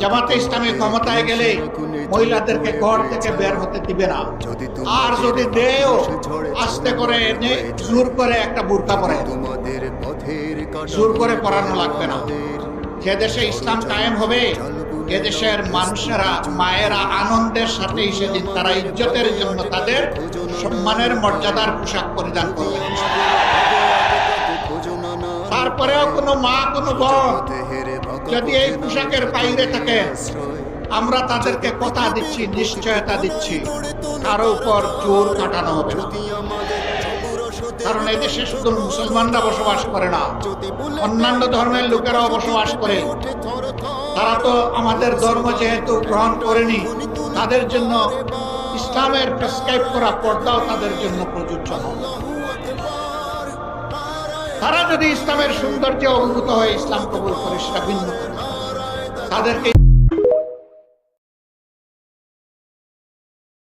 জামাতে ইসলামী ক্ষমতায় গেলে মহিলাদেরকে ঘর থেকে বের হতে দিবে না, আর যদি দেও আস্তে করে এনে জোর করে একটা বুরকা পরে, জোর করে পরানো লাগবে না। যে দেশে ইসলাম কায়েম হবে, এ দেশের মানুষেরা, মায়েরা আনন্দের সাথে সেদিন তারা ইজ্জতের জন্য তাদের সম্মানের মর্যাদার পোশাক পরিধান করবে। তারপরেও কোনো মা, কোনো বোন যদি এই পোশাকের বাইরে থাকে, আমরা তাদেরকে কথা দিচ্ছি, নিশ্চয়তা দিচ্ছি, কারো উপর জোর কাটানো হবে না। কারণ এই দেশে শুধু মুসলমানরা বসবাস করে না, অন্যান্য ধর্মের লোকেরাও বসবাস করে। তারা তো আমাদের ধর্ম যেহেতু গ্রহণ করেনি, তাদের জন্য ইসলামের প্রেসক্রাইব করা পর্দাও তাদের জন্য প্রযোজ্য নয়। তারা যদি ইসলামের সৌন্দর্যে অভিভূত হয়ে ইসলাম কবুল করে, সেটা ভিন্ন কথা। তাদেরকে